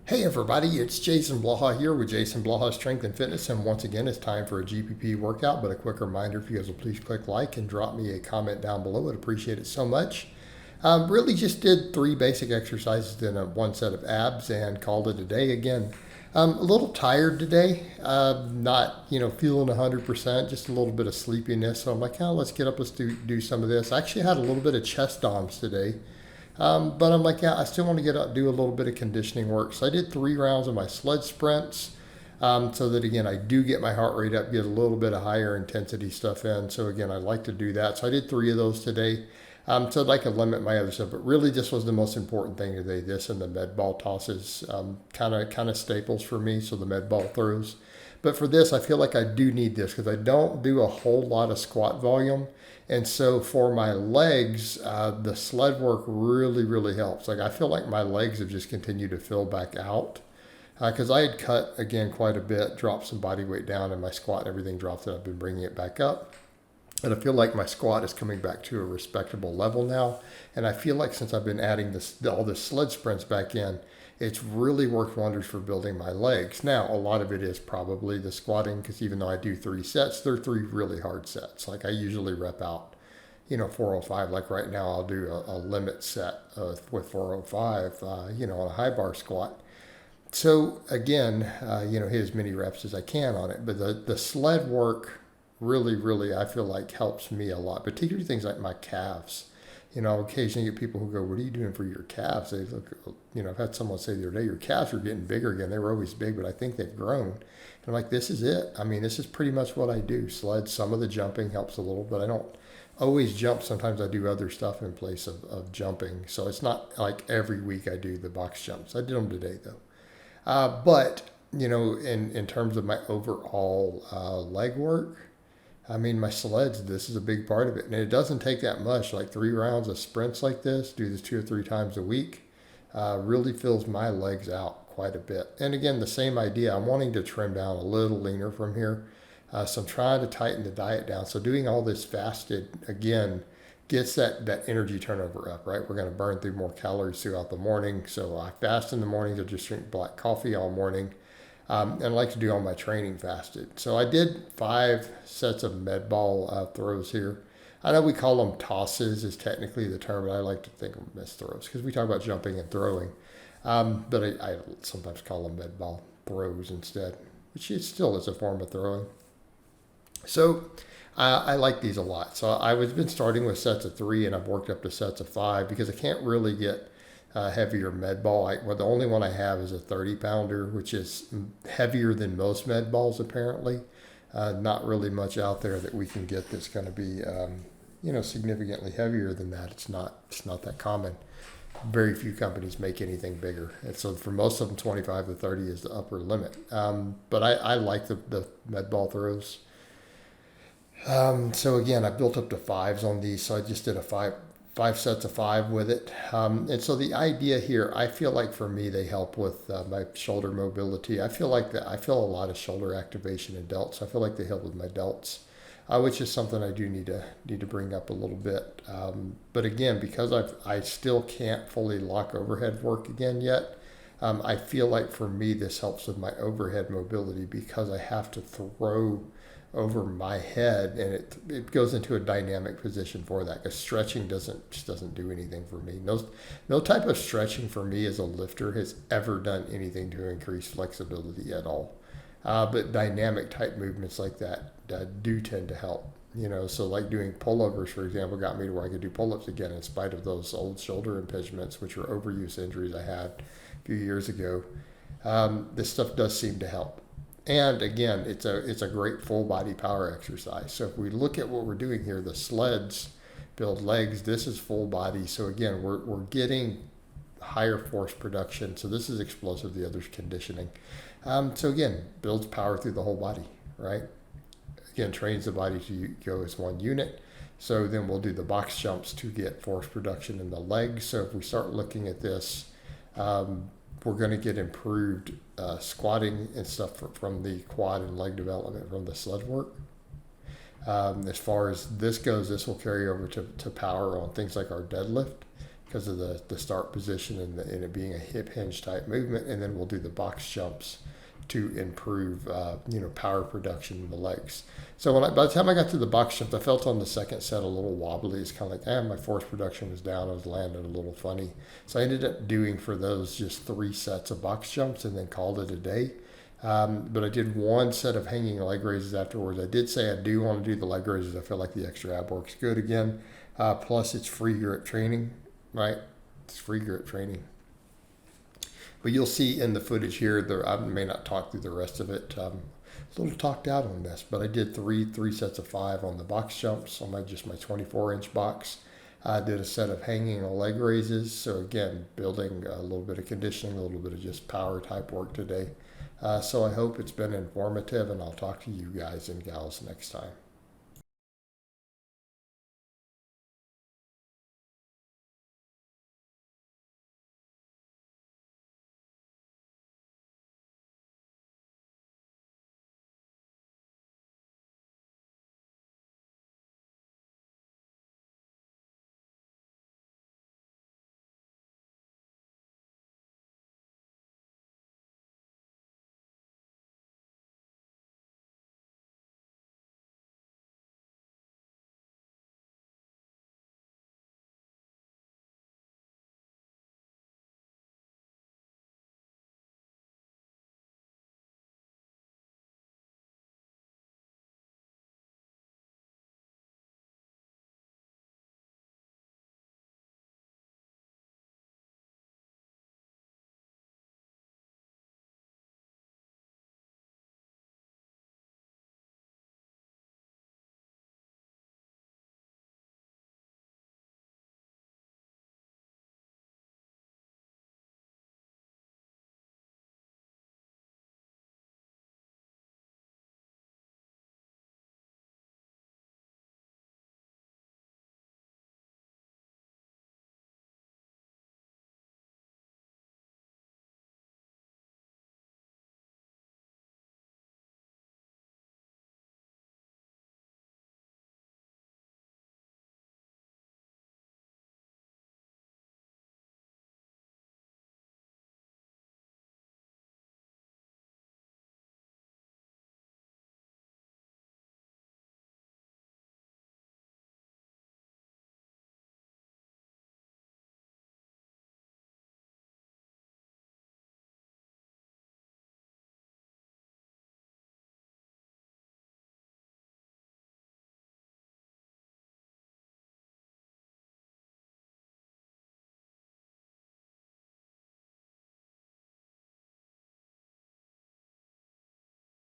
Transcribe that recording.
Hey everybody, it's Jason Blaha here with Jason Blaha Strength and Fitness, and once again it's time for a GPP workout. But a quick reminder, if you guys will please click like and drop me a comment down below. I'd appreciate it so much. Really just did 3 basic exercises in one set of abs and called it a day. Again, a little tired today, not feeling 100%, just a little bit of sleepiness. So I'm like, let's get up, let's do some of this. I actually had a little bit of chest DOMs today. But I'm like, I still want to get out, do a little bit of conditioning work. So I did 3 rounds of my sled sprints, so that again, I do get my heart rate up, get a little bit of higher intensity stuff in. So again, I like to do that. So I did 3 of those today. So I'd like to limit my other stuff, but really this was the most important thing today. This and the med ball tosses, kind of staples for me. So the med ball throws. But for this, I feel like I do need this because I don't do a whole lot of squat volume. And so for my legs, the sled work really helps. Like I feel like my legs have just continued to fill back out because I had cut again quite a bit, dropped some body weight down, and my squat and everything dropped, and I've been bringing it back up. And I feel like my squat is coming back to a respectable level now. And I feel like since I've been adding all the sled sprints back in, it's really worked wonders for building my legs. Now, a lot of it is probably the squatting, because even though I do 3 sets, they're 3 really hard sets. Like I usually rep out, 405. Like right now, I'll do a limit set with 405, on a high bar squat. So again, hit as many reps as I can on it. But the sled work really, I feel like helps me a lot, particularly things like my calves. Occasionally get people who go, "What are you doing for your calves?" They look, I've had someone say the other day, "Your calves are getting bigger again. They were always big, but I think they've grown." And I'm like, this is it. I mean, this is pretty much what I do. Sled, some of the jumping helps a little, but I don't always jump. Sometimes I do other stuff in place of jumping. So it's not like every week I do the box jumps. I did them today though. But, in terms of my overall leg work, I mean, my sleds, this is a big part of it. And it doesn't take that much, like 3 rounds of sprints like this, do this 2 or 3 times a week, really fills my legs out quite a bit. And again, the same idea, I'm wanting to trim down a little leaner from here. So I'm trying to tighten the diet down. So doing all this fasted, again, gets that energy turnover up, right? We're going to burn through more calories throughout the morning. So I fast in the mornings. I just drink black coffee all morning. And I like to do all my training fasted. So I did 5 sets of med ball throws here. I know we call them tosses is technically the term, but I like to think of them as throws because we talk about jumping and throwing. But I sometimes call them med ball throws instead, which is still is a form of throwing. So I like these a lot. So I've been starting with sets of 3, and I've worked up to sets of 5 because I can't really get heavier med ball. The only one I have is a 30-pounder, which is heavier than most med balls apparently. Not really much out there that we can get that's going to be, significantly heavier than that. It's not that common. Very few companies make anything bigger, and so for most of them, 25 to 30 is the upper limit. But I like the med ball throws. So again, I built up to 5s on these, so I just did a 5 sets of 5 with it. And so the idea here, I feel like for me, they help with my shoulder mobility. I feel a lot of shoulder activation in delts. I feel like they help with my delts, which is something I do need to bring up a little bit. But again, because I still can't fully lock overhead work again yet, I feel like for me, this helps with my overhead mobility because I have to throw over my head, and it goes into a dynamic position for that because stretching just doesn't do anything for me. No type of stretching for me as a lifter has ever done anything to increase flexibility at all. But dynamic type movements like that do tend to help. So like doing pullovers, for example, got me to where I could do pull-ups again in spite of those old shoulder impingements, which were overuse injuries I had a few years ago. This stuff does seem to help. And again, it's a great full body power exercise. So if we look at what we're doing here, the sleds build legs. This is full body. So again, we're getting higher force production. So this is explosive. The other's conditioning. So again, builds power through the whole body, right? Again, trains the body to go as one unit. So then we'll do the box jumps to get force production in the legs. So if we start looking at this, we're going to get improved squatting and stuff from the quad and leg development from the sled work. As far as this goes, this will carry over to power on things like our deadlift. because of the start position and it being a hip hinge type movement. And then we'll do the box jumps to improve, power production in the legs. So by the time I got to the box jumps, I felt on the second set a little wobbly. It's kind of like, my force production was down. I was landing a little funny. So I ended up doing for those just 3 sets of box jumps and then called it a day. But I did 1 set of hanging leg raises afterwards. I did say I do want to do the leg raises. I feel like the extra ab work's good again. Plus, it's free grip training, right? It's free grip training. But you'll see in the footage here, I may not talk through the rest of it. A little talked out on this, but I did three sets of 5 on the box jumps on my 24-inch box. I did a set of hanging leg raises. So again, building a little bit of conditioning, a little bit of just power type work today. So I hope it's been informative, and I'll talk to you guys and gals next time.